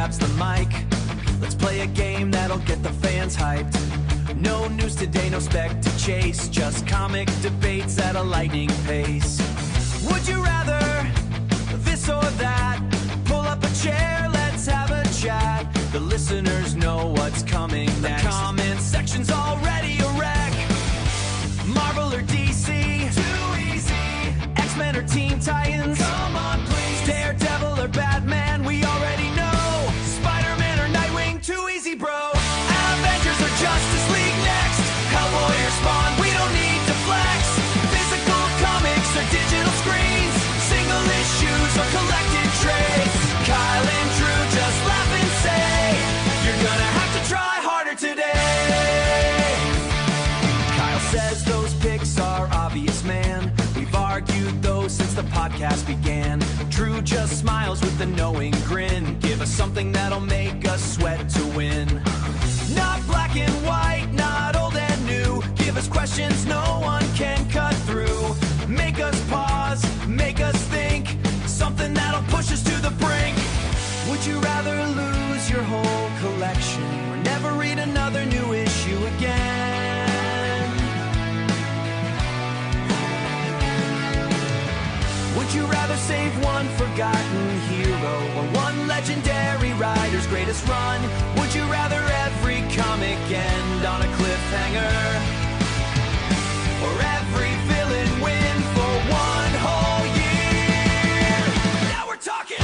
grabs the mic. Let's play a game that'll get the fans hyped. No news today, no spec to chase, just comic debates at a lightning pace. Would you rather this or that? Pull up a chair, let's have a chat. The listeners know what's coming next. The comment section's already a wreck. Marvel or DC? Too easy. X-Men or Teen Titans? Come on, please. Daredevil or Batman? We already know. Spider-Man or Nightwing? Too easy, bro. Avengers or Justice League next? Hellboy or Spawn? We don't need to flex. Physical comics or digital screens? Single issues or collected trades? Kyle and Drew just laugh and say, you're gonna have to try harder today. Kyle says those picks are obvious, man. We've argued those since the podcast began. Drew just smiles with a knowing grin. Give us something that'll make us sweat to win. Not black and white, not old and new. Give us questions no one can cut through. Make us pause, make us think. Something that'll push us to the brink. Would you rather lose your whole collection or never read another new issue again? Would you rather save one forgotten hero or one legendary writer's greatest run? Would you rather every comic end on a cliffhanger? Or every villain win for one whole year? Now we're talking!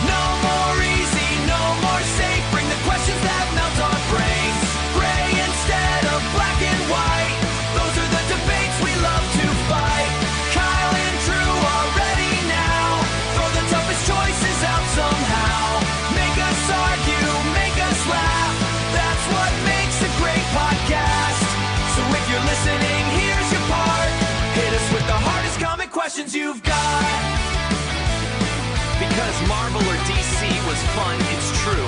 No more easy, no more safe. Bring the questions that melt our brains. Gray instead of black and white. Those are the debates we love to fight. Kyle and Drew are ready now. Throw the toughest choices out somehow. Make us argue, make us laugh. That's what makes a great podcast. So if you're listening, here's your part. Hit us with the hardest comic questions you've got. Because Marvel or DC was fun, it's true.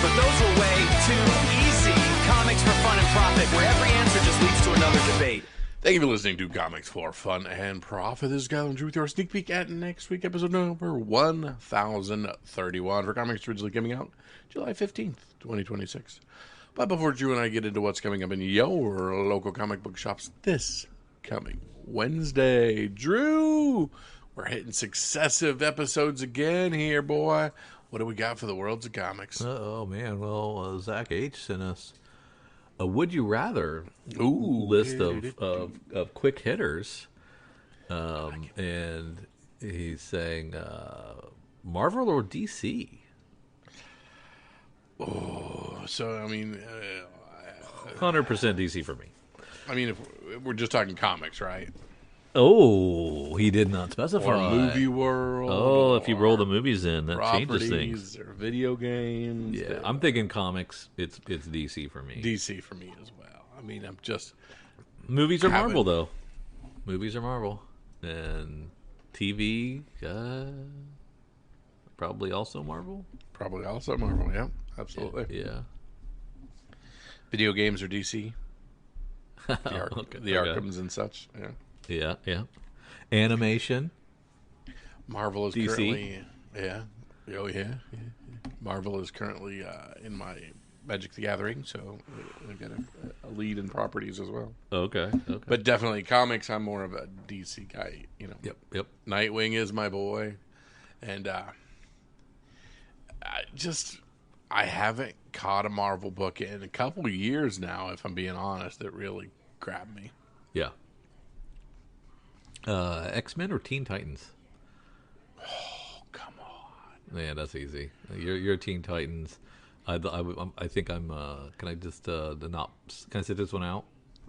But those were way too easy. Comics for fun and profit, where every answer just leads to another debate. Thank you for listening to Comics for Fun and Profit. This is Kyle and Drew with your sneak peek at next week, episode number 1031 for comics originally coming out July 15th, 2026. But before Drew and I get into what's coming up in your local comic book shops this coming Wednesday, Drew, we're hitting successive episodes again here, boy. What do we got for the worlds of comics? Oh, man. Well, Zach H. sent us a Would You Rather list of quick hitters. And he's saying Marvel or DC? Oh, so, I mean... 100% DC for me. I mean, if we're just talking comics, right? Oh, he did not specify. Or movie world. Oh, if you roll the movies in, that changes things. Or video games. Yeah, I'm thinking comics. It's DC for me. DC for me as well. I mean, I'm just... Movies are Marvel, though. Movies are Marvel. And TV, probably also Marvel. Probably also Marvel, yeah. Absolutely. Yeah. Video games are DC. The Arkhams and such, yeah. Yeah. Animation. Marvel is DC. currently... Yeah. Oh, yeah. Marvel is currently in my Magic the Gathering, so I've got a lead in properties as well. Okay. But definitely comics, I'm more of a DC guy, you know. Yep. Nightwing is my boy. And I haven't caught a Marvel book in a couple of years now, if I'm being honest, that really grabbed me. Yeah. X-Men or Teen Titans? Oh, come on. Man, that's easy. You're Teen Titans. I think I'm. Can I just can I sit this one out?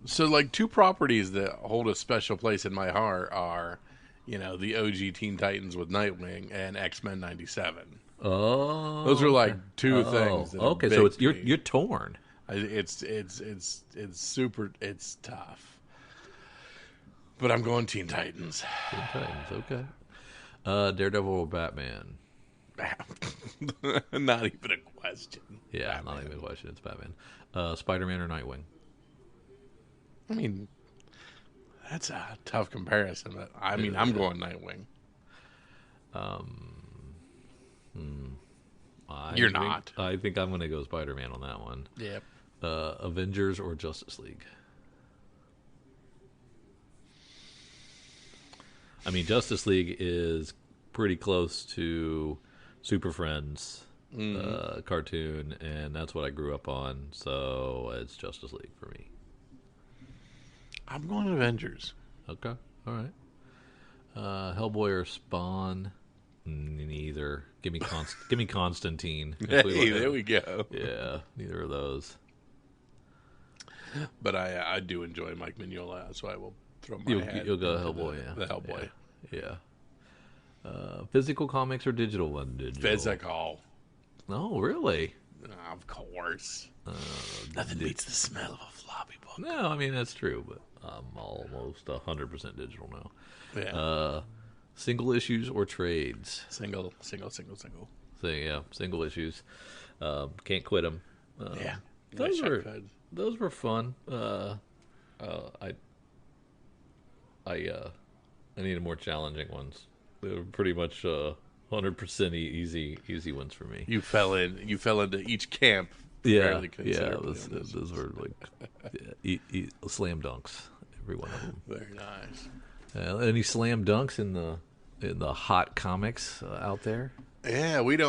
So, like, two properties that hold a special place in my heart are, you know, the OG Teen Titans with Nightwing and X-Men '97. Oh, those are like two things. That okay, so it's you're torn. It's super. It's tough. But I'm going Teen Titans. Teen Titans, okay. Daredevil or Batman? Not even a question. Yeah, Batman. Not even a question. It's Batman. Spider-Man or Nightwing? I mean, that's a tough comparison. But I'm going Nightwing. You're not. I think I'm going to go Spider-Man on that one. Yep. Avengers or Justice League? I mean, Justice League is pretty close to Super Friends cartoon, and that's what I grew up on, so it's Justice League for me. I'm going Avengers. Okay, all right. Hellboy or Spawn? Neither. Give me Constantine. Hey, there we go. Yeah, neither of those. But I do enjoy Mike Mignola, so I will throw my hat. You'll go Hellboy, yeah. The Hellboy. Yeah. Physical comics or digital one? Physical. Oh, really? Of course. Nothing beats the smell of a floppy book. No, I mean, that's true, but I'm almost 100% digital now. Yeah. Single issues or trades? Single. So, yeah, single issues. Can't quit them. Yeah. Those were fun. I needed more challenging ones. They were pretty much 100% easy ones for me. You fell into each camp. Yeah. Those were like slam dunks. Every one of them. Very nice. Any slam dunks in the hot comics out there? Yeah, we're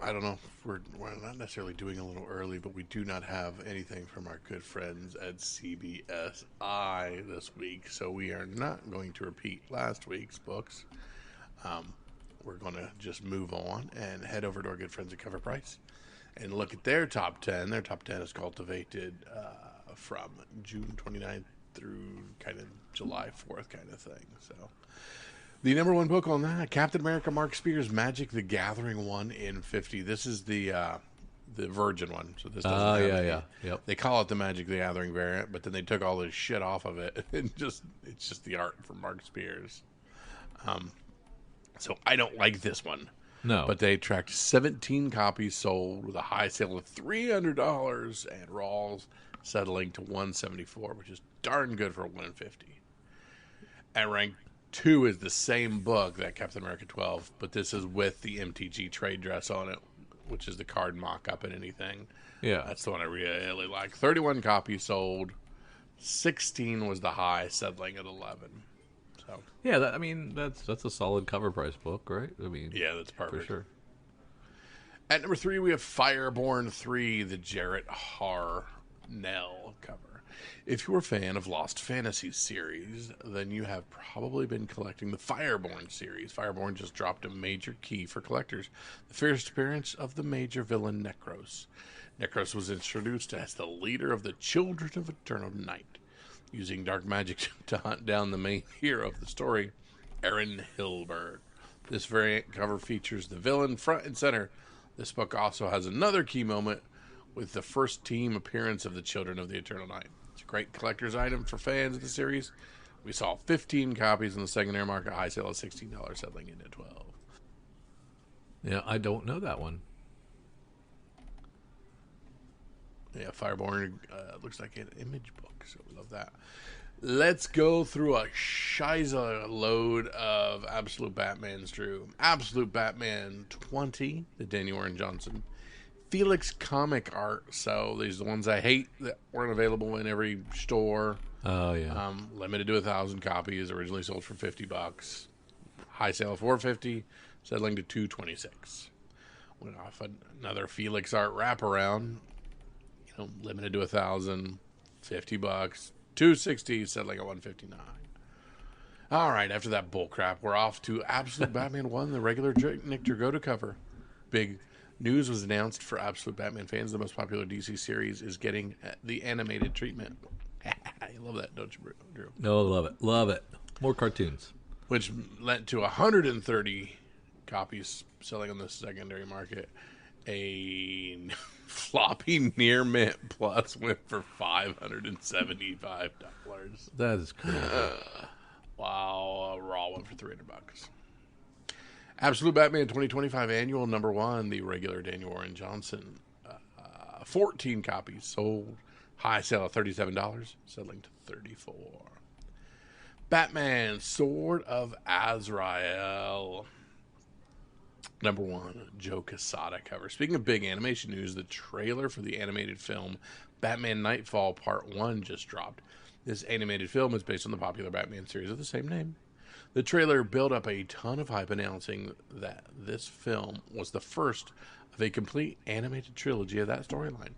I don't know if we're not necessarily doing a little early, but we do not have anything from our good friends at CBSI this week, so we are not going to repeat last week's books. We're going to just move on and head over to our good friends at Cover Price and look at their top 10. Their top 10 is cultivated from June 29th through kind of July 4th kind of thing. So the number one book on that, Captain America Mark Spears' Magic the Gathering 1 in 50. This is the Virgin one. So this doesn't have Yep. They call it the Magic the Gathering variant, but then they took all this shit off of it and it's just the art from Mark Spears. So I don't like this one. No. But they tracked 17 copies sold with a high sale of $300 and Rawls settling to $174, which is darn good for $150. At rank 2 is the same book, that Captain America 12, but this is with the MTG trade dress on it, which is the card mock-up and anything. Yeah. That's the one I really like. 31 copies sold. 16 was the high, settling at 11. So Yeah, that's a solid cover price book, right? I mean, yeah, that's perfect. for sure. At number 3, we have Fireborn 3, the Jarrett Harnell cover. If you're a fan of Lost Fantasy series, then you have probably been collecting the Fireborn series. Fireborn just dropped a major key for collectors, the first appearance of the major villain Necros. Necros was introduced as the leader of the Children of Eternal Night, using dark magic to hunt down the main hero of the story, Aaron Hilberg. This variant cover features the villain front and center. This book also has another key moment with the first team appearance of the Children of the Eternal Night. It's a great collector's item for fans of the series. We saw 15 copies in the secondary market, high sale of $16, settling into $12. Yeah, I don't know that one. Yeah, Fireborn looks like an image book, so we love that. Let's go through a shiza load of Absolute Batmans, Drew. Absolute Batman 20, the Danny Warren Johnson. Felix comic art. So these are the ones I hate that weren't available in every store. Oh, yeah. Limited to 1,000 copies. Originally sold for $50. High sale of $450, settling to $226. Went off another Felix art wraparound. Limited to 1,000, $50, $260, settling at $159. All right, after that bullcrap, we're off to Absolute Batman 1, the regular Nick Dragotta cover. Big news was announced for Absolute Batman fans. The most popular DC series is getting the animated treatment. You love that, don't you, Drew? No, love it. Love it. More cartoons. Which led to 130 copies selling on the secondary market. A floppy near mint plus went for $575. That is crazy. Wow, Raw went for $300. Absolute Batman 2025 Annual number 1, the regular Daniel Warren Johnson. 14 copies sold. High sale of $37, settling to $34. Batman Sword of Azrael. Number 1, Joe Quesada cover. Speaking of big animation news, the trailer for the animated film Batman Nightfall Part 1 just dropped. This animated film is based on the popular Batman series of the same name. The trailer built up a ton of hype, announcing that this film was the first of a complete animated trilogy of that storyline.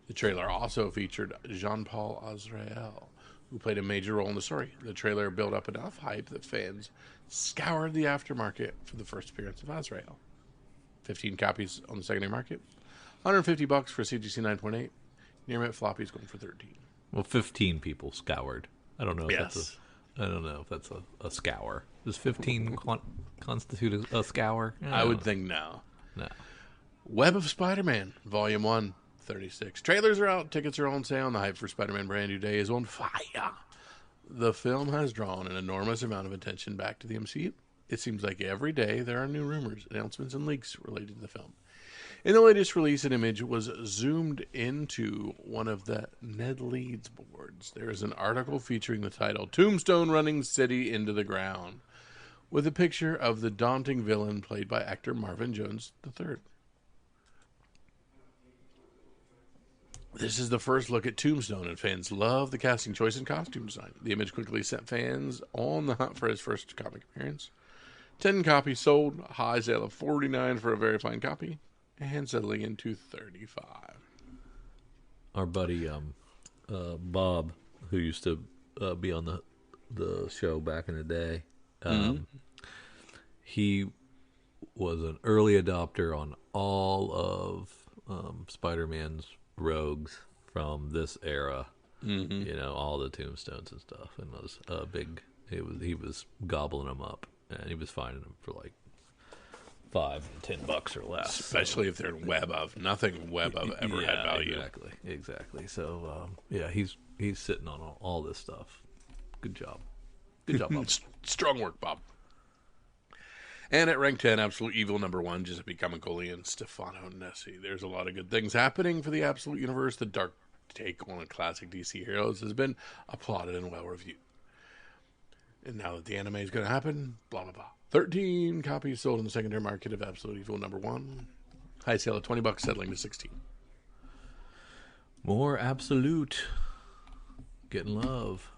The trailer also featured Jean-Paul Azrael, who played a major role in the story. The trailer built up enough hype that fans scoured the aftermarket for the first appearance of Azrael. 15 copies on the secondary market. $150 for CGC 9.8. Near mint floppies going for 13. Well, 15 people scoured. I don't know if Yes. that's a scour. Does 15 constitute a scour? I would think no. No. Web of Spider-Man, Volume 1, 36. Trailers are out. Tickets are on sale. And the hype for Spider-Man Brand New Day is on fire. The film has drawn an enormous amount of attention back to the MCU. It seems like every day there are new rumors, announcements, and leaks related to the film. In the latest release, an image was zoomed into one of the Ned Leeds boards. There is an article featuring the title, Tombstone Running City into the Ground, with a picture of the daunting villain played by actor Marvin Jones III. This is the first look at Tombstone, and fans love the casting choice and costume design. The image quickly sent fans on the hunt for his first comic appearance. 10 copies sold, high sale of $49 for a very fine copy, and settling into $35. Our buddy Bob, who used to be on the show back in the day, he was an early adopter on all of Spider-Man's rogues from this era. You know, all the tombstones and stuff, and was big. He was gobbling them up, and he was finding them for like $5 and $10 or less. Especially if they're web of. Nothing web of ever had value. Exactly. So yeah, he's sitting on all this stuff. Good job, Bob. Strong work, Bob. And at rank 10, Absolute Evil #1, Giuseppe Camicoli and Stefano Nessi. There's a lot of good things happening for the Absolute Universe. The dark take on a classic DC heroes has been applauded and well reviewed. And now that the anime is going to happen, blah, blah, blah. 13 copies sold in the secondary market of Absolute Evil #1. High sale of $20, settling to 16. More Absolute. Getting love.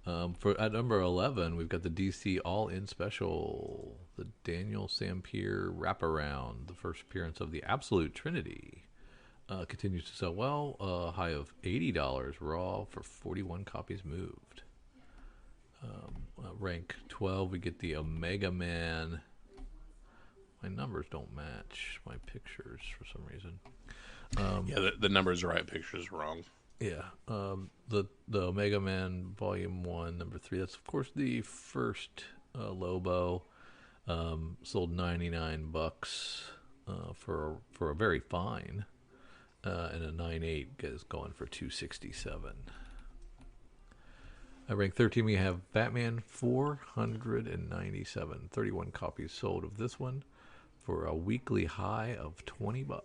At number 11, we've got the DC All-In Special, the Daniel Sampier Wraparound, the first appearance of the Absolute Trinity. Continues to sell well, a high of $80 raw for 41 copies moved. Rank 12, we get the Omega Man. My numbers don't match my pictures for some reason. Yeah, the numbers are right, pictures wrong. Yeah, the Omega Man Volume 1, number 3. That's of course the first Lobo. Sold $99 for a very fine, and a 9.8 is going for $267. At rank 13, we have Batman 497. 31 copies sold of this one for a weekly high of $20.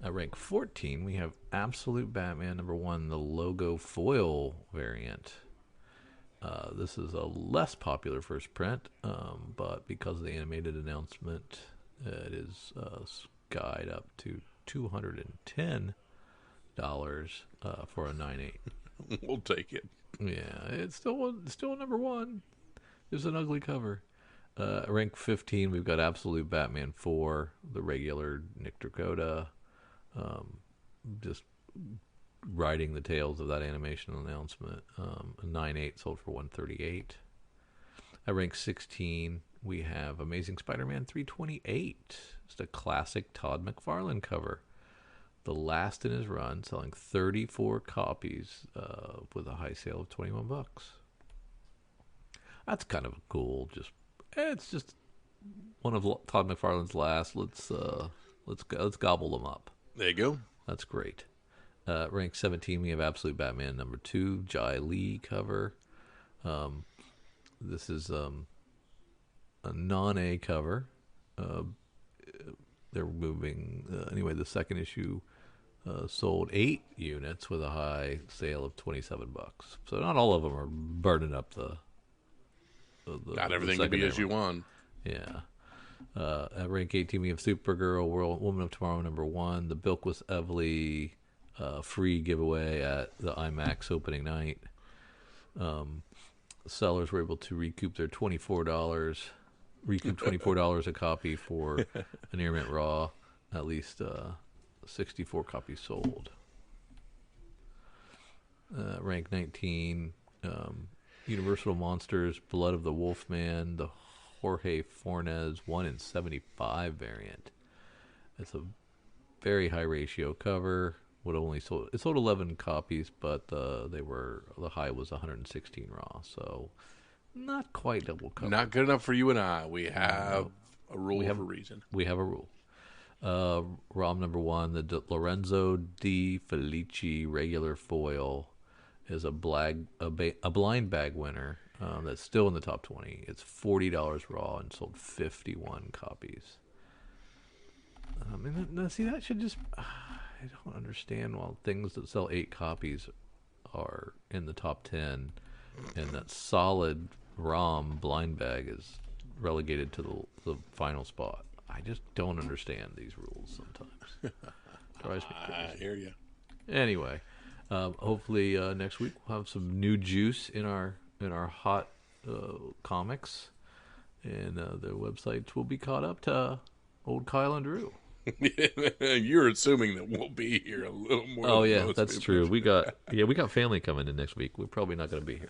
At rank 14, we have Absolute Batman #1, the logo foil variant. This is a less popular first print, but because of the animated announcement, it is skied up to $210 for a 9.8. We'll take it. Yeah, it's still #1. There's an ugly cover. Rank 15, we've got Absolute Batman 4, the regular Nick Dakota. Just riding the tails of that animation announcement. A 9.8 sold for $138. At rank 16, we have Amazing Spider-Man 328. It's a classic Todd McFarlane cover. The last in his run, selling 34 copies with a high sale of $21. That's kind of cool. It's just one of Todd McFarlane's last. Let's gobble them up. There you go. That's great. Rank 17, we have Absolute Batman #2, Jai Lee cover. This is a non-A cover. They're moving... anyway, the second issue sold 8 units with a high sale of $27. So not all of them are burning up the Not everything can be as you want. Yeah. At rank 18, we have Supergirl, World Woman of Tomorrow #1, the Bilquis Evely free giveaway at the IMAX opening night. Sellers were able to recoup their $24 a copy for an Air Mint Raw. At least 64 copies sold. Rank 19, Universal Monsters, Blood of the Wolfman, the Jorge Fornes 1 in 75 variant. It's a very high ratio cover. It sold 11 copies, but the high was 116 raw, so not quite double cover. Not good enough for you and I. We have a rule for a reason. We have a rule. ROM #1, the Lorenzo Di Felici regular foil is a blind bag winner that's still in the top 20. It's $40 raw and sold 51 copies. See, that should just... I don't understand why things that sell 8 copies are in the top 10 and that solid ROM blind bag is relegated to the final spot. I just don't understand these rules sometimes. Drives me crazy. I hear you. Anyway, hopefully next week we'll have some new juice in our hot comics, and the websites will be caught up to old Kyle and Drew. You're assuming that we'll be here a little more. Oh than yeah, most that's people. true. We got family coming in next week. We're probably not going to be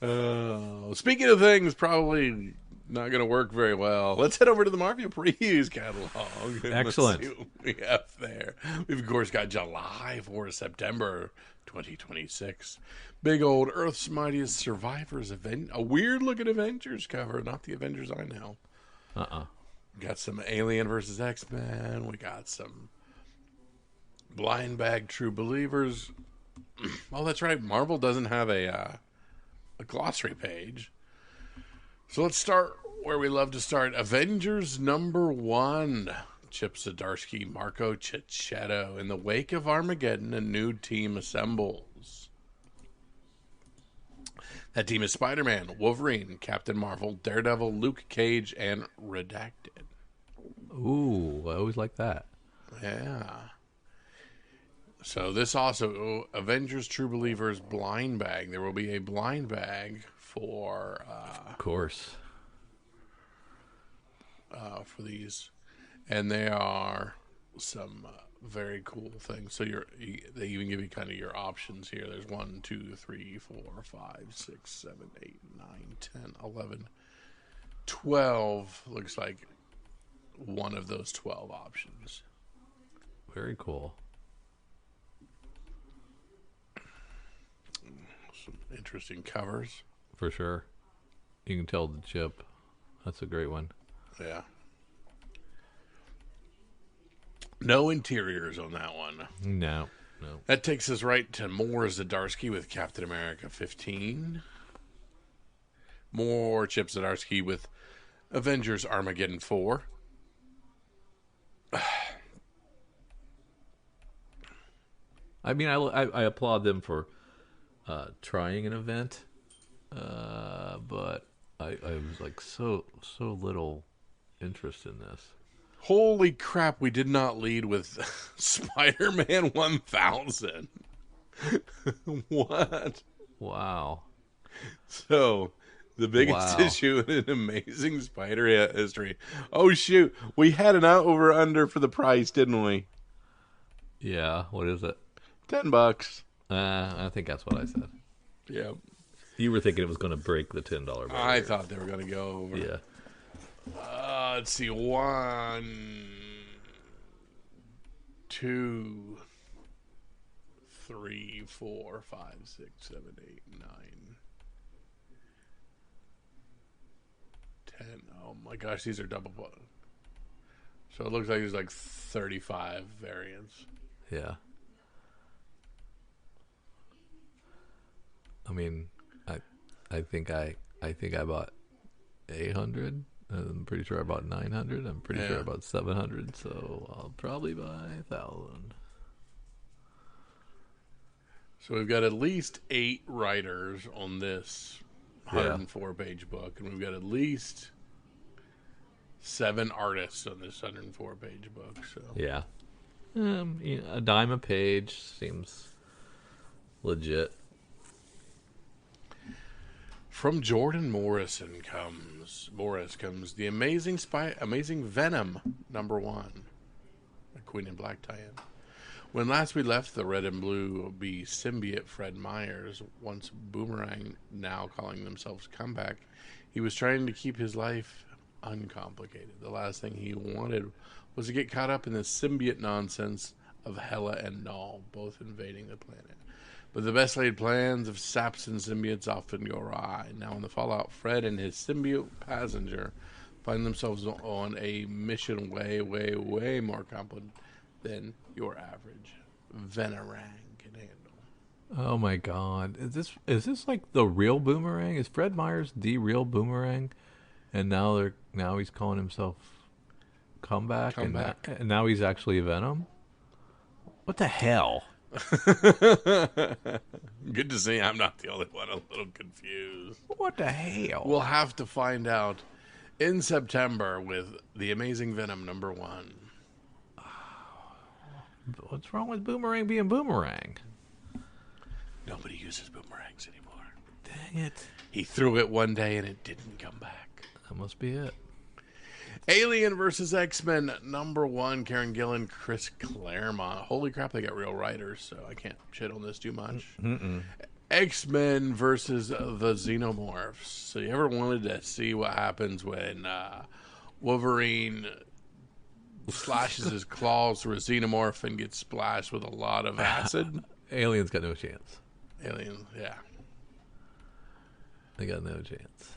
here. Speaking of things probably not going to work very well, let's head over to the Marvel Previews catalog. Excellent. Let's see what we have there. We've of course got July for September 2026. Big old Earth's Mightiest Survivors event. A weird looking Avengers cover, not the Avengers I know. Got some Alien versus X-Men. We got some Blind Bag True Believers. Oh, that's right. Marvel doesn't have a glossary page. So let's start where we love to start. Avengers #1. Chip Zdarsky, Marco Cicchetto. In the wake of Armageddon, a new team assembles. That team is Spider-Man, Wolverine, Captain Marvel, Daredevil, Luke Cage, and Redacted. Ooh, I always like that. Yeah. So this also, Avengers True Believers blind bag. There will be a blind bag for... of course. For these. And they are some very cool things. So they even give you kind of your options here. There's 1, 2, 3, 4, 5, 6, 7, 8, 9, 10, 11, 12. Looks like one of those 12 options. Very cool. Some interesting covers. For sure. You can tell the chip. That's a great one. Yeah. No interiors on that one. No. That takes us right to more Zdarsky with Captain America 15. More Chip Zdarsky with Avengers Armageddon 4. I mean, I applaud them for trying an event, but I was like so little interest in this. Holy crap, we did not lead with Spider-Man 1000. What? Wow. So, the biggest issue in an Amazing Spider history. Oh, shoot. We had an over-under for the price, didn't we? Yeah, what is it? $10. I think that's what I said. Yeah. You were thinking it was going to break the $10 barrier. I thought they were going to go over. Yeah. Let's see. 1, 2, 3, 4, 5, 6, 7, 8, 9, 10. Oh my gosh, these are double. So it looks like there's like 35 variants. Yeah. I mean, I think I bought 800. I'm pretty sure I bought 900. I'm pretty sure I bought 700. So I'll probably buy 1,000. So we've got at least 8 writers on this 104-page book, and we've got at least 7 artists on this 104-page book. So Yeah. A dime a page seems legit. From Jordan Morris comes the Amazing Venom #1, a Queen in Black tie-in. When last we left the red and blue bee symbiote Fred Myers, once Boomerang, now calling themselves Comeback, he was trying to keep his life uncomplicated. The last thing he wanted was to get caught up in the symbiote nonsense of Hela and Null, both invading the planet. But the best laid plans of saps and symbiotes often go awry. Now in the fallout, Fred and his symbiote passenger find themselves on a mission way more complicated than your average Venerang can handle. Oh my God! Is this like the real Boomerang? Is Fred Myers the real Boomerang? And now he's calling himself Comeback. And now he's actually Venom. What the hell? Good to see I'm not the only one a little confused. What the hell? We'll have to find out in September with the Amazing Venom #1. What's wrong with Boomerang being Boomerang? Nobody uses boomerangs anymore. Dang it. He threw it one day and it didn't come back. That must be it. Alien vs. X-Men #1, Karen Gillan, Chris Claremont. Holy crap, they got real writers, so I can't shit on this too much. X-Men versus the Xenomorphs. So you ever wanted to see what happens when Wolverine slashes his claws through a xenomorph and gets splashed with a lot of acid? Alien's got no chance. Alien, yeah. They got no chance.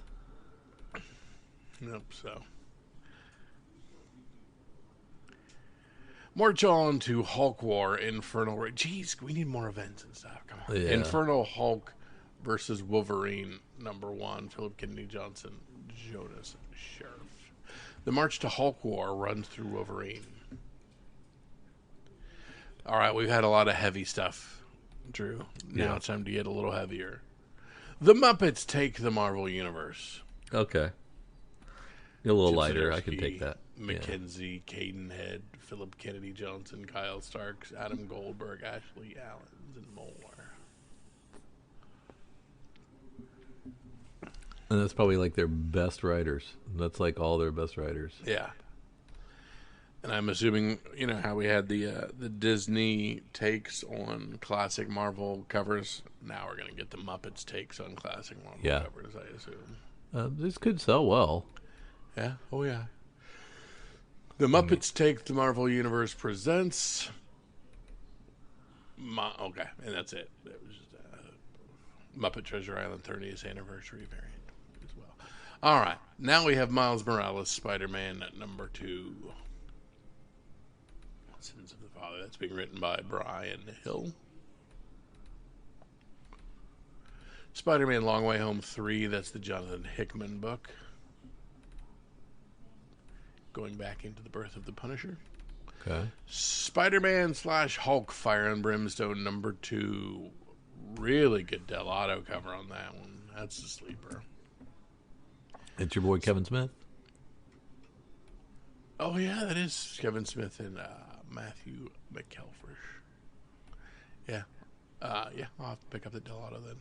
Nope, so... March on to Hulk War, Infernal... Jeez, we need more events and stuff. Come on. Yeah. Infernal Hulk versus Wolverine #1, Philip Kennedy Johnson, Jonas Sheriff. The March to Hulk War runs through Wolverine. All right, we've had a lot of heavy stuff, Drew. Now it's time to get a little heavier. The Muppets take the Marvel Universe. Okay. A little Jim lighter. I Zdarsky, can take that. Mackenzie, Cadenhead, Philip Kennedy Johnson, Kyle Starks, Adam Goldberg, Ashley Allens, and more. And that's probably like their best writers. That's like all their best writers. Yeah. And I'm assuming, you know, how we had the Disney takes on classic Marvel covers. Now we're going to get the Muppets takes on classic Marvel covers, I assume. This could sell well. Yeah. Oh, yeah. The Muppets Take the Marvel Universe presents... Okay, and that's it. It was just Muppet Treasure Island 30th anniversary variant as well. All right. Now we have Miles Morales, Spider-Man #2. Sins of the Father. That's being written by Brian Hill. Spider-Man Long Way Home 3. That's the Jonathan Hickman book. Going back into the birth of the Punisher. Okay. Spider-Man /Hulk Fire and Brimstone #2. Really good Delato cover on that one. That's the sleeper. It's your boy Kevin Smith. Oh, yeah, that is Kevin Smith and Matthew McElfresh. Yeah. Yeah, I'll have to pick up the Delato then.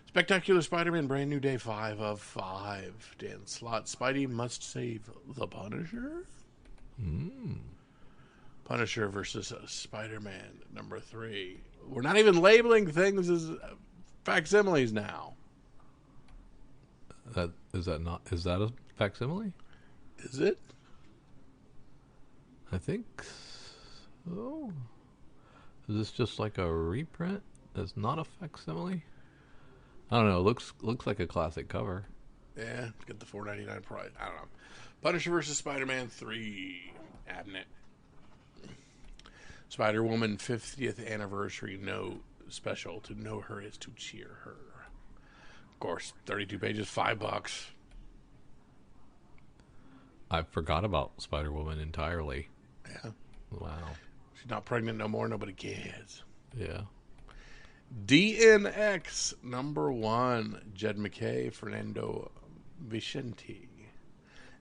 Spectacular Spider-Man, Brand New Day 5 of 5. Dan Slott, Spidey must save the Punisher? Punisher versus Spider-Man #3. We're not even labeling things as facsimiles now. Is that a facsimile? Is it? I think so. Is this just like a reprint? That's not a facsimile? I don't know. Looks like a classic cover. Yeah, get the $4.99 price. I don't know. Punisher versus Spider-Man 3. Abnett. Spider-Woman 50th anniversary note special. To know her is to cheer her. Of course, 32 pages, $5. I forgot about Spider-Woman entirely. Yeah. Wow. She's not pregnant no more. Nobody cares. Yeah. DNX #1, Jed McKay, Fernando Vicente.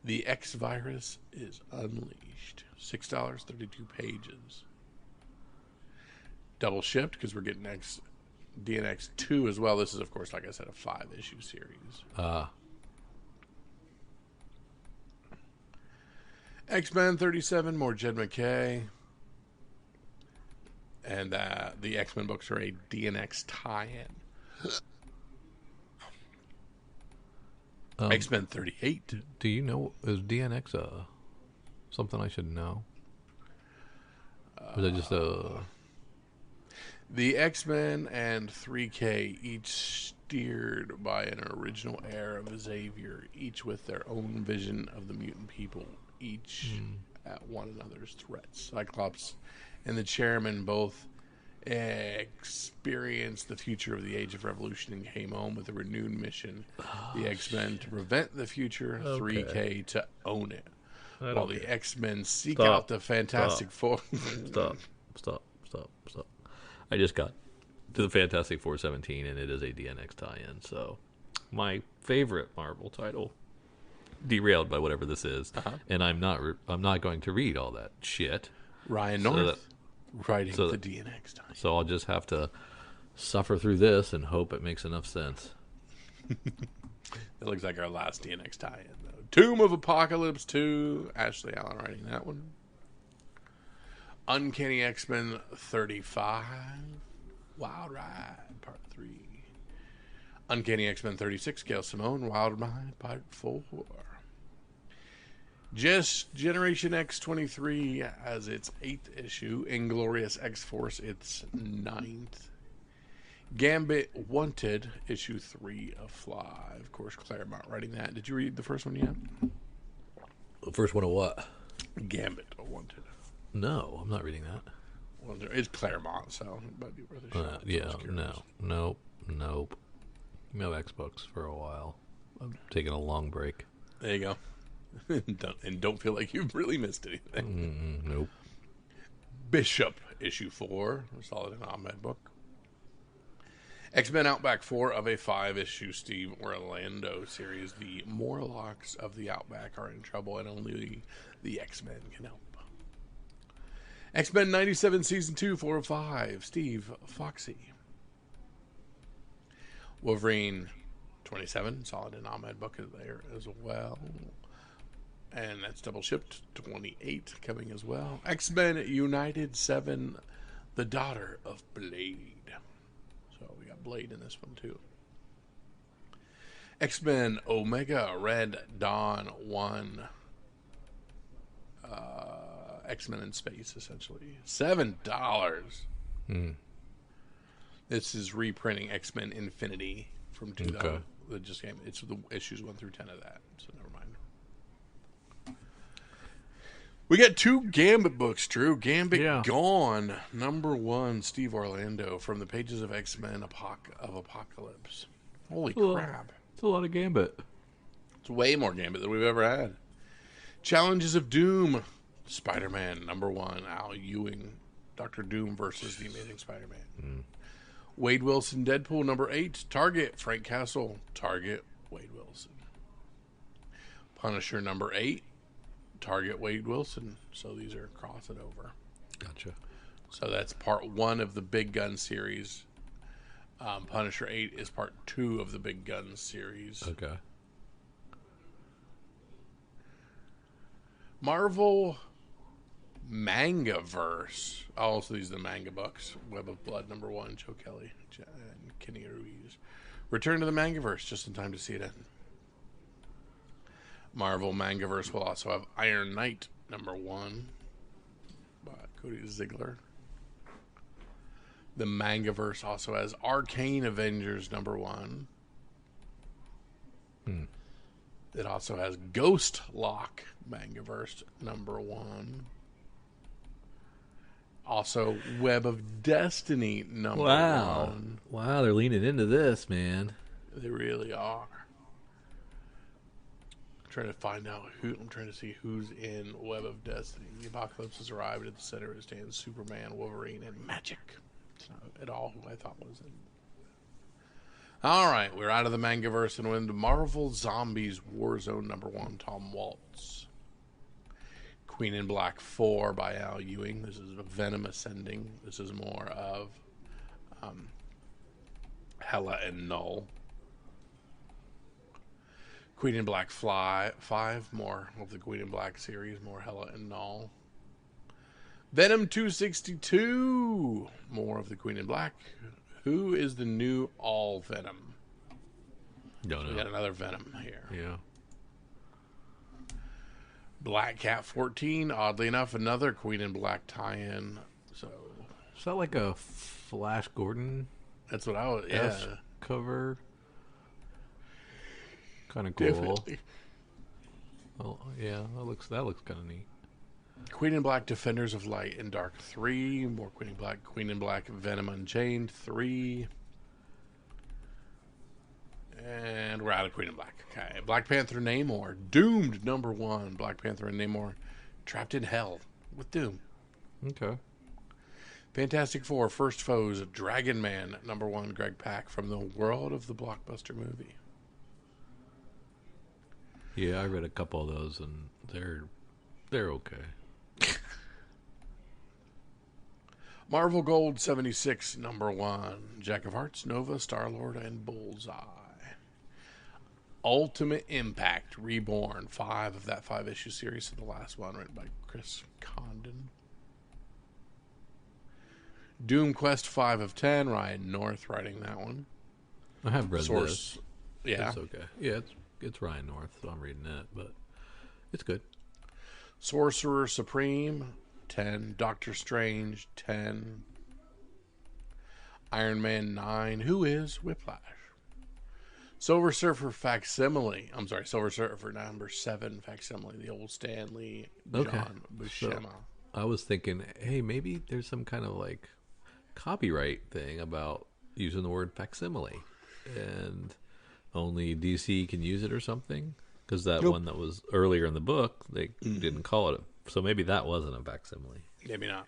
The X virus is unleashed. $6, 32 pages. Double shipped because we're getting DNX 2 as well. This is, of course, like I said, a 5-issue series. X-Men 37, more Jed McKay. And the X-Men books are a DNX tie-in. X-Men 38. Do you know, is DNX something I should know? Or is it just a... The X-Men and 3K, each steered by an original heir of Xavier, each with their own vision of the mutant people, each at one another's threats. Cyclops and the Chairman both experienced the future of the Age of Revolution and came home with a renewed mission. The X-Men to prevent the future, 3K to own it. While the X-Men seek out the Fantastic Four. Stop. I just got to the Fantastic Four 17, and it is a DNX tie-in. So, my favorite Marvel title, derailed by whatever this is, and I'm not going to read all that shit. Ryan North writing the DNX tie-in. So I'll just have to suffer through this and hope it makes enough sense. It looks like our last DNX tie-in, though. Tomb of Apocalypse 2, Ashley Allen writing that one. Uncanny X-Men 35, Wild Ride, Part 3. Uncanny X-Men 36, Gail Simone, Wild Ride, Part 4. Just Generation X 23 as its 8th issue. Inglorious X-Force, its 9th. Gambit Wanted, issue 3 of 5. Of course, Claremont writing that. Did you read the first one yet? The first one of what? Gambit Wanted. No, I'm not reading that. Well, it's Claremont, so it might be worth a shot. Nope. No Xbox for a while. I'm taking a long break. There you go. And don't feel like you've really missed anything. Nope. Bishop, issue 4. Solid and Ahmed book. X-Men Outback 4 of a 5-issue Steve Orlando series. The Morlocks of the Outback are in trouble, and only the X-Men can help. X-Men 97 Season 2, 4 of 5, Steve Foxy. Wolverine 27, Solid and Ahmed book is there as well. And that's double shipped, 28 coming as well. X-Men United 7, The Daughter of Blade. So we got Blade in this one too. X-Men Omega Red Dawn 1. X-Men in space, essentially. $7. This is reprinting X-Men Infinity from 2000. That just came. It's the issues 1 through 10 of that. So never mind. We got 2 Gambit books, Drew. Gambit Gone, #1, Steve Orlando, from the pages of X-Men of Apocalypse. Holy crap. It's a lot of Gambit. It's way more Gambit than we've ever had. Challenges of Doom, Spider-Man #1, Al Ewing, Dr. Doom versus the Amazing Spider-Man. Wade Wilson, Deadpool #8, Target, Frank Castle, Target, Wade Wilson. Punisher #8, Target, Wade Wilson. So these are crossing over. Gotcha. So that's part 1 of the Big Gun series. Punisher 8 is part 2 of the Big Gun series. Okay. Marvel Mangaverse. Oh, so these are the manga books. Web of Blood #1, Joe Kelly and Kenny Ruiz. Return to the Mangaverse just in time to see it end. Marvel Mangaverse will also have Iron Knight #1 by Cody Ziegler. The Mangaverse also has Arcane Avengers #1. It also has Ghost Lock Mangaverse #1. Also, Web of Destiny #1. Wow, they're leaning into this, man. They really are. I'm trying to find out I'm trying to see who's in Web of Destiny. The Apocalypse has arrived at the center. It stands Superman, Wolverine, and Magic. It's not at all who I thought was in. All right, we're out of the Mangaverse and into Marvel Zombies Warzone #1, Tom Waltz. Queen in Black 4 by Al Ewing. This is Venom Ascending. This is more of Hela and Null. Queen in Black 5, more of the Queen in Black series, more Hela and Null. Venom 262, more of the Queen in Black. Who is the new All Venom? Don't know. We got another Venom here. Yeah. Black Cat 14, oddly enough, another Queen in Black tie-in. So Is that like a Flash Gordon that's what I was. Yeah, cover? Kind of cool. definitely. Oh, yeah, that looks kind of neat. Queen in Black, Defenders of Light and Dark 3. More Queen in Black. Queen in Black, Venom Unchained 3. And we're out of Queen in Black. Okay. Black Panther Namor. Doomed #1. Black Panther and Namor trapped in hell with Doom. Okay. Fantastic Four, First Foes, Dragon Man #1. Greg Pak from the world of the blockbuster movie. Yeah, I read a couple of those, and they're okay. Marvel Gold 76 #1. Jack of Hearts, Nova, Star-Lord, and Bullseye. Ultimate Impact Reborn, 5 of that 5-issue series, so the last one written by Chris Condon. Doom Quest 5 of 10, Ryan North writing that one. I have read Source, this. yeah. It's okay. Yeah, it's Ryan North, so I'm reading it, but it's good. Sorcerer Supreme 10, Doctor Strange 10, Iron Man 9. Who is Whiplash? Silver Surfer Facsimile. I'm sorry, Silver Surfer #7 Facsimile. The old Stanley John Buscema. So, I was thinking, hey, maybe there's some kind of like copyright thing about using the word facsimile, and only DC can use it or something. Because that one that was earlier in the book, they didn't call it. So maybe that wasn't a facsimile. Maybe not.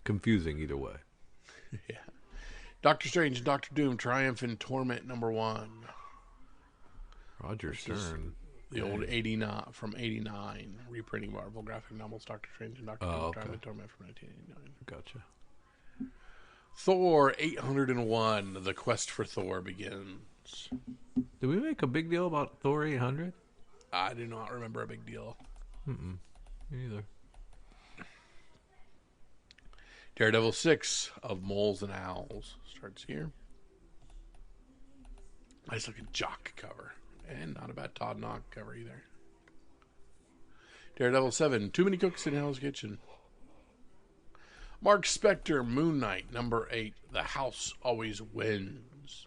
Confusing either way. Yeah. Doctor Strange and Doctor Doom Triumph and Torment #1. Roger Stern. The old 89 from 89 reprinting Marvel graphic novels Doctor Strange and Doctor Doom Triumph and Torment from 1989. Gotcha. Thor 801. The quest for Thor begins. Did we make a big deal about Thor 800? I do not remember a big deal. Me either. Daredevil 6 of Moles and Owls starts here. Nice looking Jock cover. And not a bad Todd Knock cover either. Daredevil 7, Too Many Cooks in Hell's Kitchen. Mark Spector, Moon Knight, #8, The House Always Wins.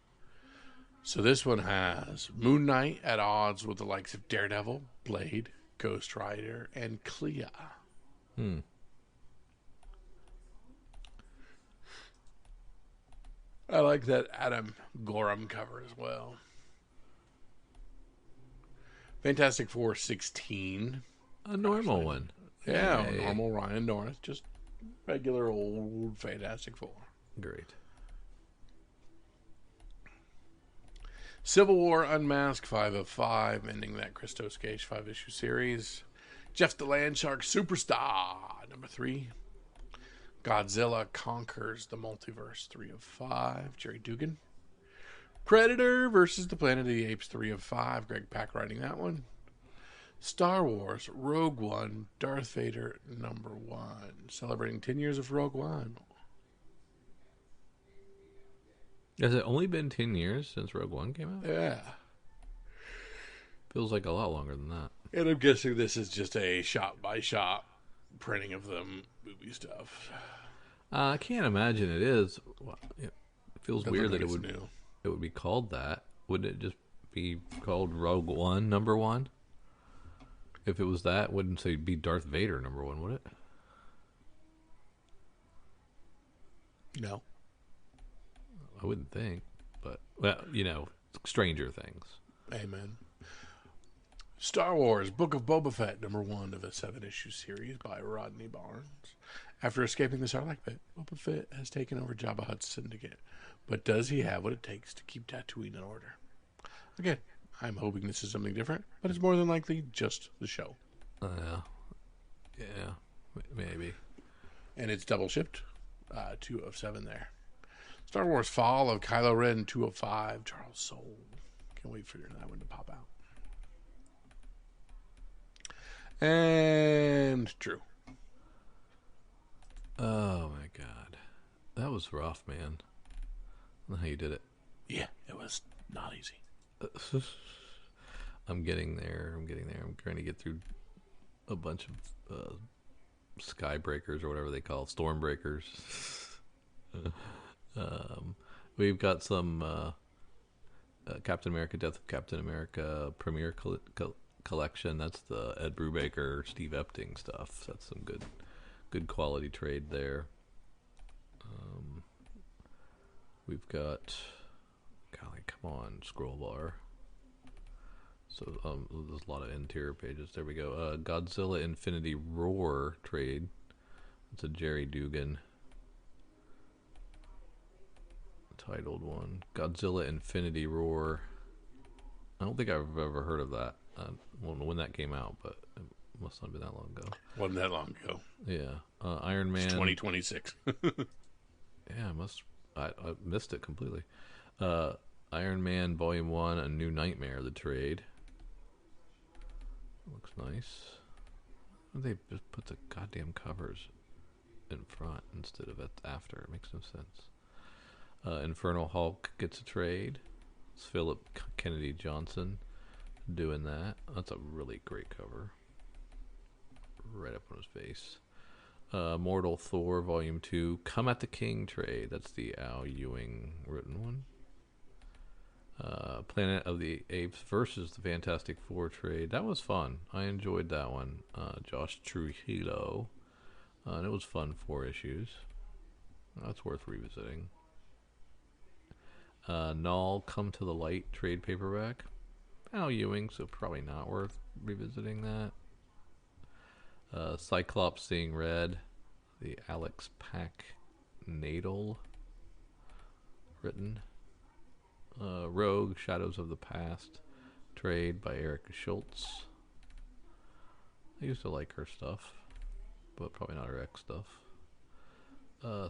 So this one has Moon Knight at odds with the likes of Daredevil, Blade, Ghost Rider, and Clea. I like that Adam Gorham cover as well. Fantastic Four 16. A normal one. Yeah, Hey. normal Ryan North. Just regular old Fantastic Four. Great. Civil War Unmasked 5 of 5, ending that Christos Gage 5-issue series. Jeff the Landshark Superstar, #3. Godzilla Conquers the Multiverse 3 of 5, Jerry Dugan. Predator versus the Planet of the Apes 3 of 5, Greg Pak writing that one. Star Wars Rogue One, Darth Vader #1, celebrating 10 years of Rogue One. Has it only been 10 years since Rogue One came out? Yeah. Feels like a lot longer than that. And I'm guessing this is just a shot-by-shot printing of the movie stuff. I can't imagine it is. Well, it feels Doesn't weird look that it like it's would new. it would be called that. Wouldn't it just be called Rogue One #1? If it was that, wouldn't say be Darth Vader #1, would it? No. I wouldn't think. But, well, Stranger Things. Amen. Star Wars Book of Boba Fett #1 of a 7-issue series by Rodney Barnes. After escaping the Sarlacc pit, Boba Fett has taken over Jabba Hutt's syndicate. But does he have what it takes to keep Tatooine in order? Again, I'm hoping this is something different, but it's more than likely just the show. Yeah, maybe. And it's double shipped. 2 of 7 there. Star Wars Fall of Kylo Ren 205. Charles Soule. Can't wait for that one to pop out. And Drew. Oh my god. That was rough, man. I don't know how you did it. Yeah, it was not easy. I'm getting there. I'm trying to get through a bunch of skybreakers or whatever they call it, storm breakers. We've got some Captain America, Death of Captain America premiere collection. That's the Ed Brubaker, Steve Epting stuff. That's some good quality trade there. We've got, golly, come on, scroll bar. So there's a lot of interior pages. There we go. Godzilla Infinity Roar trade. It's a Jerry Dugan titled one. Godzilla Infinity Roar. I don't think I've ever heard of that. I don't know when that came out, but it must not have been that long ago. Wasn't that long ago. Yeah. Iron Man. It's 2026. Yeah, I missed it completely. Iron Man Volume 1, A New Nightmare, the trade. Looks nice. They just put the goddamn covers in front instead of after. It makes no sense. Infernal Hulk gets a trade. It's Philip Kennedy Johnson doing that. That's a really great cover. Right up on his face. Mortal Thor Volume 2, Come at the King trade. That's the Al Ewing written one. Planet of the Apes versus the Fantastic Four trade. That was fun. I enjoyed that one. Josh Trujillo. And it was fun, 4 issues. That's worth revisiting. Null Come to the Light trade paperback. Al Ewing, so probably not worth revisiting that. Cyclops Seeing Red, the Alex Pack Nadal written. Rogue Shadows of the Past trade by Erica Schultz. I used to like her stuff, but probably not her ex stuff.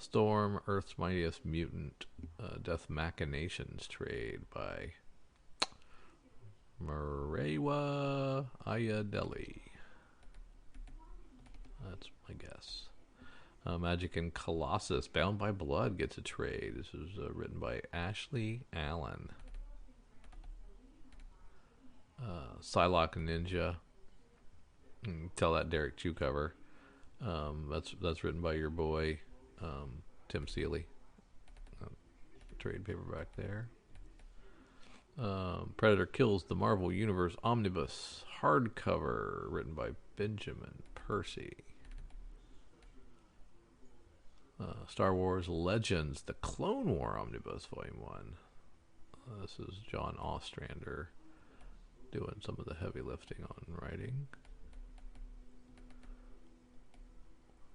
Storm Earth's Mightiest Mutant Death Machinations trade by Marewa Ayadeli. That's my guess. Magic and Colossus Bound by Blood gets a trade. This is written by Ashley Allen. Psylocke Ninja. Tell that Derek Chew cover. That's written by your boy Tim Seeley. Trade paperback there. Predator Kills the Marvel Universe Omnibus hardcover written by Benjamin Percy. Star Wars Legends, The Clone War Omnibus Volume 1. This is John Ostrander doing some of the heavy lifting on writing.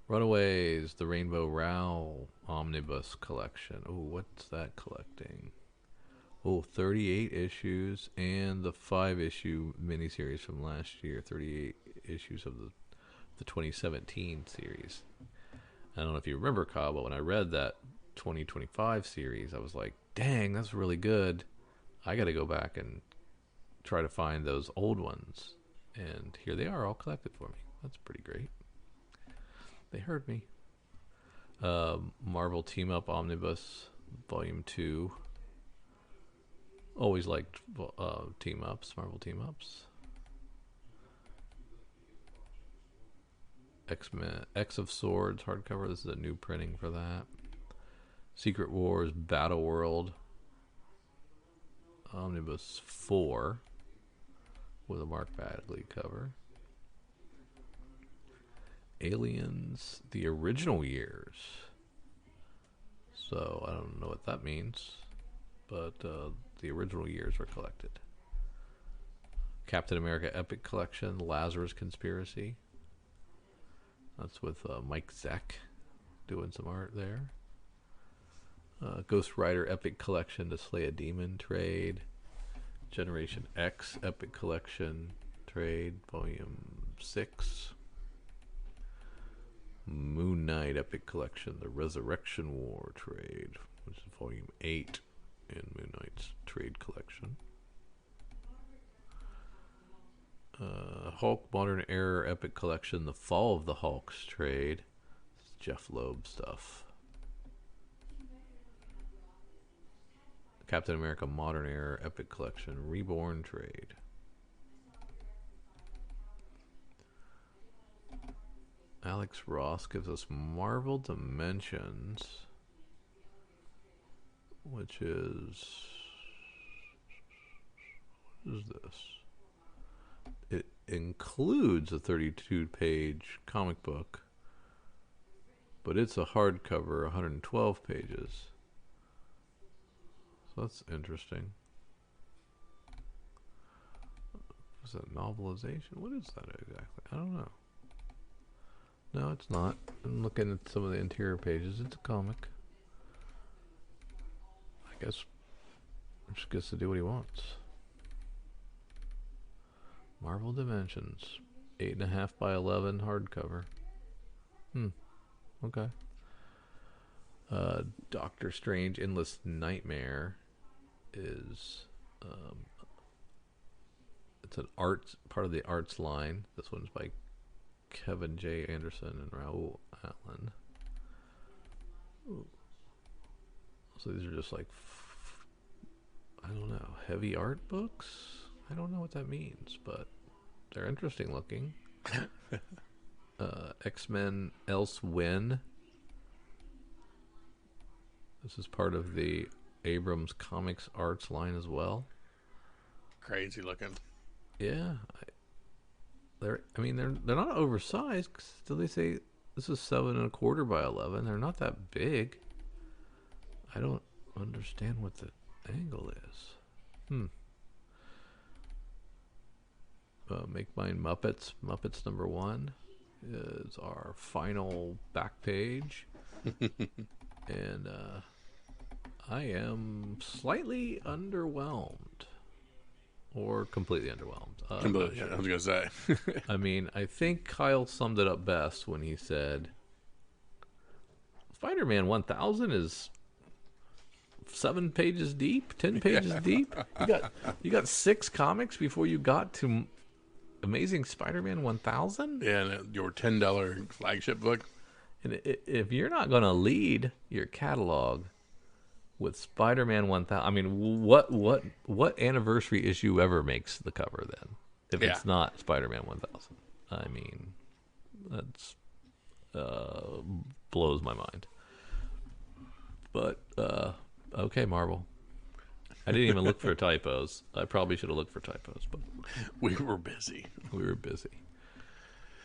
Runaways, The Rainbow Row Omnibus Collection. Oh, what's that collecting? Oh, 38 issues and the 5-issue miniseries from last year. 38 issues of the 2017 series. I don't know if you remember, Kyle, but when I read that 2025 series, I was like, dang, that's really good. I got to go back and try to find those old ones. And here they are, all collected for me. That's pretty great. They heard me. Marvel Team Up Omnibus Volume 2. Always liked team ups, Marvel team ups. X-Men, X of Swords hardcover. This is a new printing for that. Secret Wars Battle World Omnibus 4 with a Mark Bagley cover. Aliens, the original years. So I don't know what that means, but the original years were collected. Captain America Epic Collection, Lazarus Conspiracy. That's with Mike Zeck doing some art there. Ghost Rider Epic Collection to Slay a Demon trade. Generation X Epic Collection trade, Volume 6. Moon Knight Epic Collection, the Resurrection War trade, which is Volume 8 in Moon Knight's trade collection. Hulk Modern Era Epic Collection, the Fall of the Hulks trade. This is Jeff Loeb stuff. Captain America Modern Era Epic Collection, Reborn trade. Alex Ross gives us Marvel Dimensions, which is... what is this? It includes a 32-page comic book, but it's a hardcover, 112 pages. So that's interesting. Is that novelization? What is that exactly? I don't know. No, it's not. I'm looking at some of the interior pages. It's a comic. I guess he just gets to do what he wants. Marvel Dimensions, 8.5 by 11 hardcover. Okay. Doctor Strange Endless Nightmare is it's an art part of the arts line. This one's by Kevin J. Anderson and Raul Allen. Ooh. So these are just like I don't know, heavy art books. I don't know what that means, but they're interesting looking. X-Men Else Win. This is part of the Abrams Comics Arts line as well. Crazy looking. Yeah, they're not oversized. Still, they say this is 7.25 by 11. They're not that big. I don't understand what the angle is. Make Mine Muppets. Muppets #1 is our final back page, and I am slightly underwhelmed, or completely underwhelmed. Completely, I was gonna say. I mean, I think Kyle summed it up best when he said, "Spider-Man 1000 is 7 pages deep, 10 pages deep. You got 6 comics before you got to Amazing Spider-Man 1000." Yeah, and your $10 flagship book. And if you're not going to lead your catalog with Spider-Man 1000, I mean, what anniversary issue ever makes the cover then? If it's not Spider-Man 1000, I mean, that's blows my mind. But okay, Marvel. I didn't even look for typos. I probably should have looked for typos, but we were busy.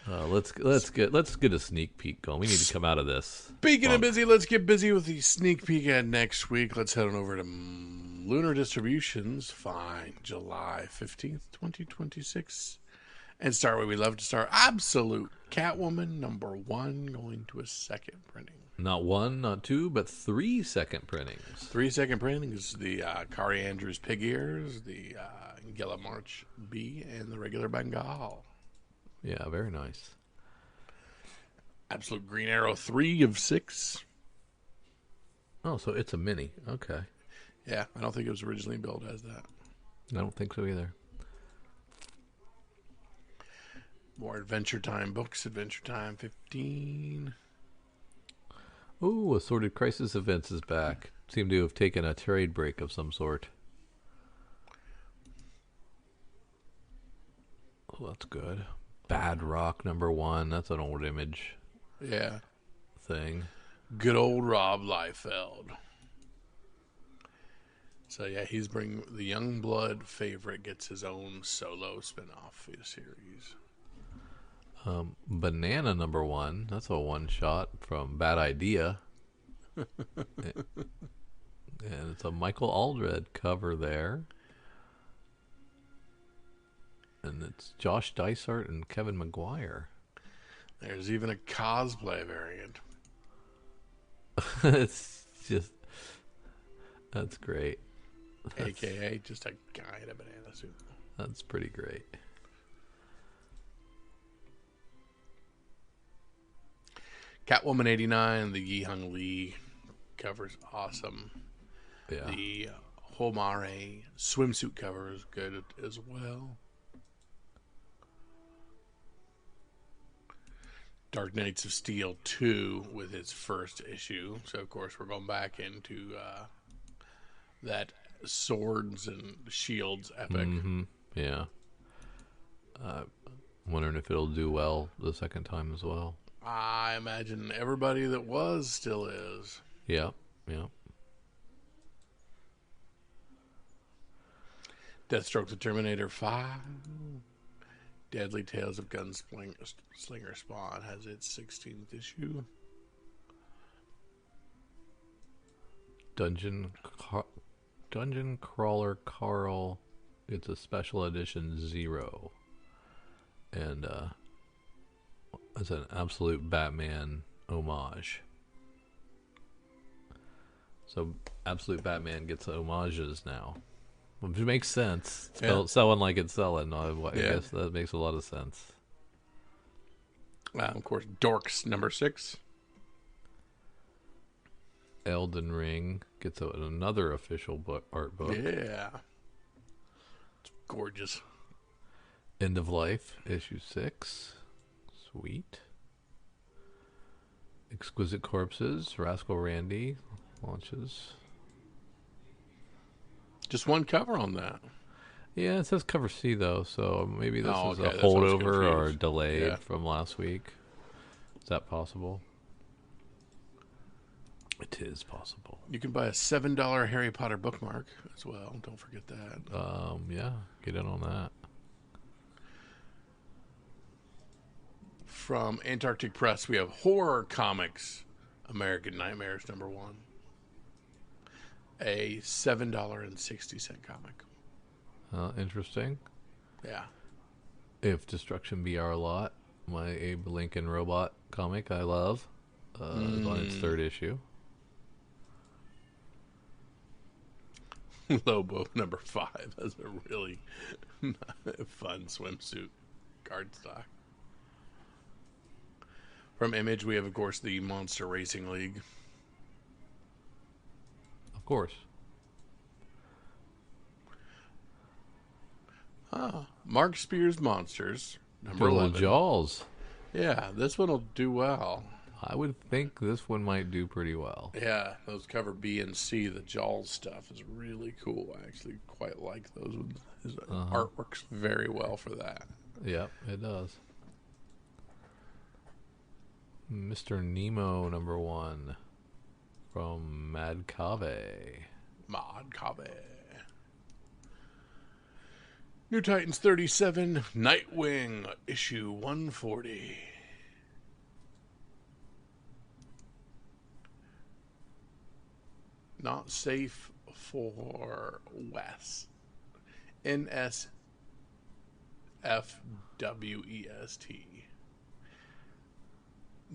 Let's get a sneak peek going. We need to come out of this. Speaking of busy, let's get busy with the sneak peek at next week. Let's head on over to Lunar Distributions. Fine, July 15th, 2026. And start where we love to start. Absolute Catwoman #1 going to a second printing. Not 1, not 2, but 3 second printings. 3 second printings. The Kari Andrews Pig Ears, the Gela March B, and the regular Bengal. Yeah, very nice. Absolute Green Arrow 3 of 6. Oh, so it's a mini. Okay. Yeah, I don't think it was originally billed as that. I don't think so either. More Adventure Time books. Adventure Time 15. Ooh, Assorted Crisis Events is back. Seem to have taken a trade break of some sort. Oh, that's good. Bad Rock #1. That's an old Image Yeah. thing. Good old Rob Liefeld. So, yeah, he's bringing the Youngblood favorite, gets his own solo spinoff series. Banana #1. That's a one-shot from Bad Idea. And it's a Michael Allred cover there. And it's Josh Dysart and Kevin Maguire. There's even a cosplay variant. It's just that's great. AKA just a guy in a banana suit. That's pretty great. Catwoman 89, the Yi Hung Lee cover's awesome. Yeah. The Homare swimsuit cover is good as well. Dark Knights of Steel 2 with its first issue. So, of course, we're going back into that swords and shields epic. Mm-hmm. Yeah. Wondering if it'll do well the second time as well. I imagine everybody that was still is. Yep. Yep. Deathstroke the Terminator 5. Deadly Tales of Gunslinger Spawn has its 16th issue. Dungeon Crawler Carl gets a special edition 0. And it's an absolute Batman homage. So Absolute Batman gets homages now. Which makes sense. Selling like it's selling. I guess that makes a lot of sense. Of course, Dorks number 6. Elden Ring gets another official art book. Yeah. It's gorgeous. End of Life, issue 6. Sweet. Exquisite Corpses, Rascal Randy launches. Just one cover on that. Yeah, it says cover C though, so maybe this is a That's why I was holdover or confused. delayed from last week. Is that possible? It is possible. You can buy a $7 Harry Potter bookmark as well. Don't forget that. Yeah, get in on that. From Antarctic Press, we have Horror Comics, American Nightmares number 1. A $7.60 comic. Interesting. Yeah. If Destruction Be Our Lot, my Abe Lincoln Robot comic I love, is on its 3rd issue. Lobo number 5 has a really fun swimsuit cardstock. From Image, we have, of course, the Monster Racing League. Of course. Mark Spears Monsters, number Little 11. Jaws. Yeah, this one will do well. I would think this one might do pretty well. Yeah, those cover B and C, the Jaws stuff is really cool. I actually quite like those ones. His art works very well for that. Yep, it does. Mr. Nemo number 1 from Mad Cave. Mod Cave. New Titans 37, Nightwing, issue 140. Not safe for West. NSFWEST.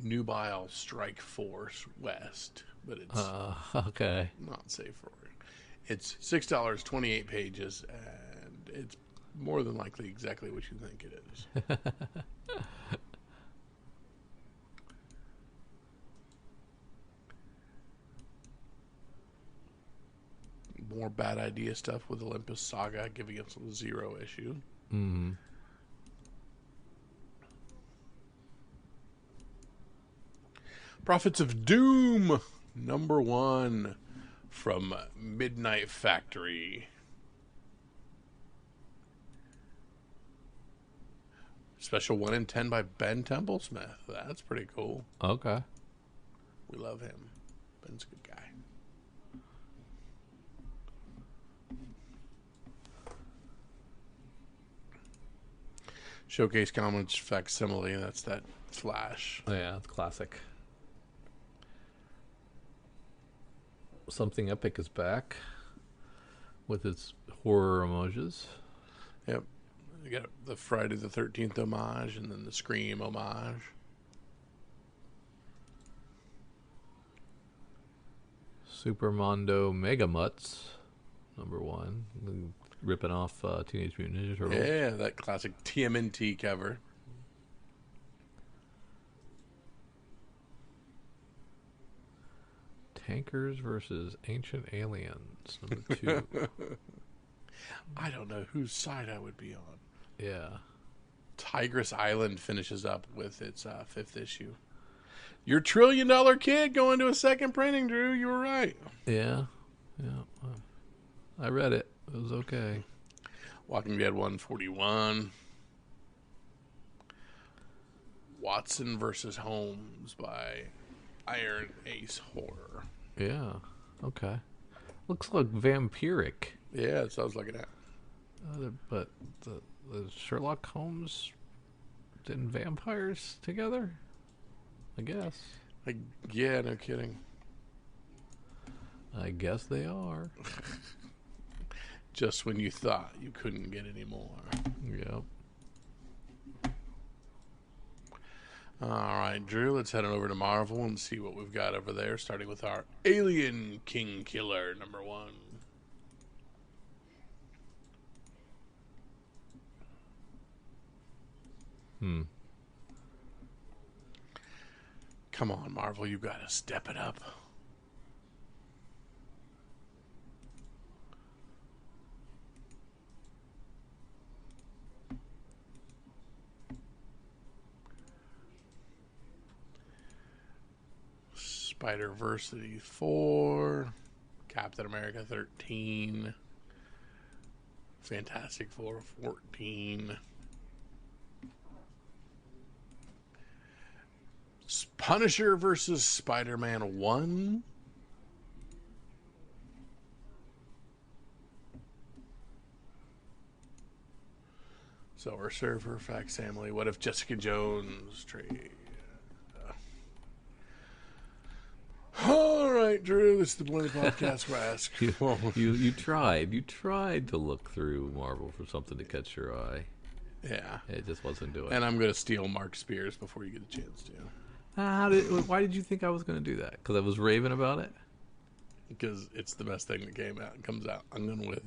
Nubile Strike Force West, but it's Okay. not safe for it. It's $6, 28 pages, and it's more than likely exactly what you think it is. More Bad Idea stuff with Olympus Saga giving us a 0 issue. Mm-hmm. Prophets of Doom, number 1 from Midnight Factory. Special 1 in 10 by Ben Templesmith. That's pretty cool. Okay. We love him. Ben's a good guy. Showcase Comics Facsimile. That's that Flash. Yeah, it's classic. Something Epic is back with its horror homages. Yep. You got the Friday the 13th homage and then the Scream homage. Supermondo Mega Mutts, number 1. Ripping off Teenage Mutant Ninja Turtles. Yeah, that classic TMNT cover. Tankers versus Ancient Aliens, number 2. I don't know whose side I would be on. Yeah. Tigress Island finishes up with its 5th issue. Your $1 trillion kid going to a second printing, Drew. You were right. Yeah. I read it. It was okay. Walking Dead 141. Watson versus Holmes by Iron Ace Horror. Yeah. Okay. Looks like vampiric. Yeah, that's what I was looking at. But the Sherlock Holmes and vampires together? I guess. Yeah, no kidding. I guess they are. Just when you thought you couldn't get any more. Yep. All right, Drew, let's head on over to Marvel and see what we've got over there, starting with our Alien King Killer, number 1. Come on, Marvel, you got to step it up. Spider-Versity 4, Captain America 13, Fantastic Four 14, Punisher versus Spider-Man 1, Silver Surfer facsimile. What if Jessica Jones trade? All right, Drew, this is the Bloody Podcast where I ask You tried to look through Marvel for something to catch your eye. Yeah. It just wasn't doing it. And I'm going to steal Mark Spears before you get a chance to. Why did you think I was going to do that? Because I was raving about it? Because it's the best thing that comes out. I'm going with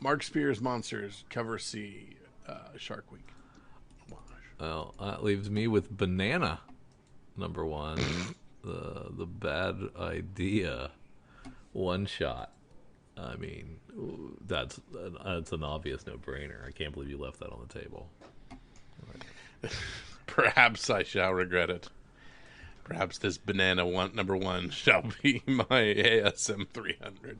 Mark Spears Monsters, Cover C, Shark Week. Well, that leaves me with Banana, number 1. The Bad Idea one shot. I mean, that's an obvious no-brainer. I can't believe you left that on the table. Perhaps I shall regret it. Perhaps this Banana number 1 shall be my ASM 300.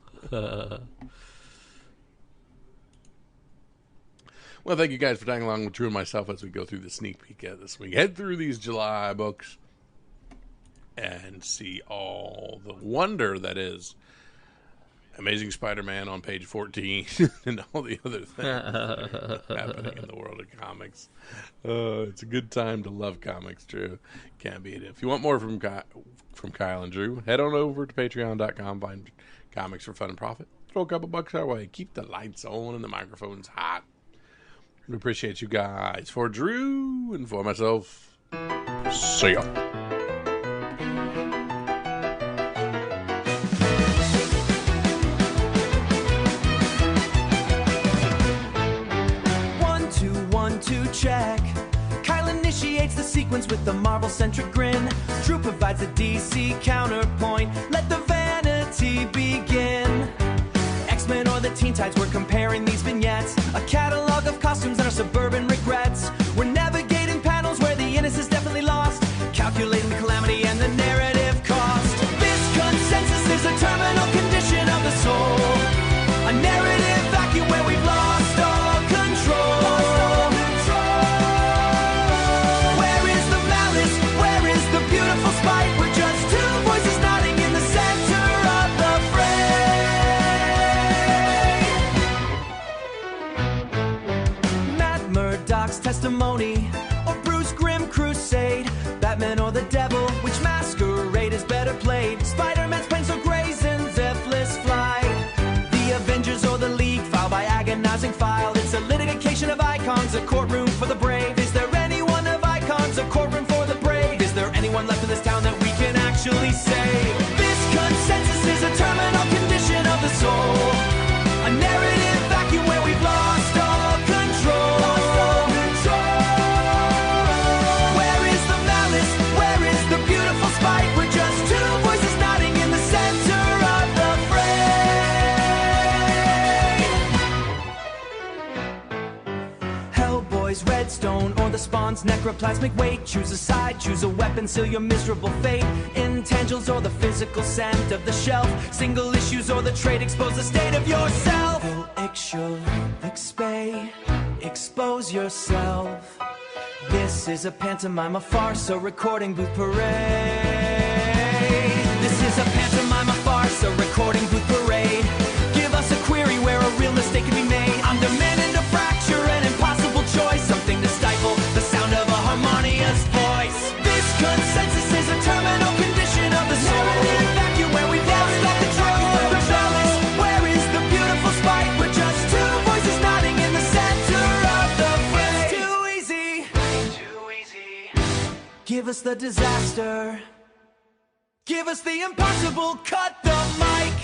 Well, thank you guys for tagging along with Drew and myself as we go through the sneak peek at this week. Head through these July books and see all the wonder that is Amazing Spider-Man on page 14 and all the other things happening in the world of comics. It's a good time to love comics, Drew. Can't beat it. If you want more from Kyle and Drew, head on over to patreon.com, find comics for fun and profit. Throw a couple bucks our way. Keep the lights on and the microphones hot. We appreciate you guys. For Drew and for myself, see ya. Check. Kyle initiates the sequence with the Marvel-centric grin. Drew provides the DC counterpoint. Let the vanity begin. X-Men or the Teen Tides, we're comparing these vignettes. A catalog of costumes and our suburban regrets. We're navigating panels where the innocence definitely lost. Calculating the calamity and the narrative cost. This consensus is a terminal condition of the soul. A narrative vacuum where we've lost all control. We're just two voices nodding in the center of the fray. Matt Murdock's testimony, or Bruce Grimm crusade. Batman or the devil, which masquerade is better played? Spider-Man's pencil grays and Zephyr's flight. The Avengers or the League, file by agonizing file. It's a litigation of icons, a courtroom for the brave. Is there anyone of icons, a courtroom for the brave? Is there anyone left in this town that we can actually say? This consensus is a terminal one's necroplasmic weight. Choose a side, choose a weapon, seal your miserable fate. Intangibles or the physical scent of the shelf. Single issues or the trade, expose the state of yourself. Expose yourself. This is a pantomime, a farce, a recording booth parade. This is a pantomime, a farce, a recording booth parade. Give us a query where a real mistake can be made. I'm demanding to fracture an impossible choice, something to stifle the sound of a harmonious voice. This consensus is a terminal condition of the narrative vacuum where we've lost all control of the balance. Where is the beautiful spite? We're just two voices nodding in the center of the fray. It's too easy. Give us the disaster. Give us the impossible. Cut the mic.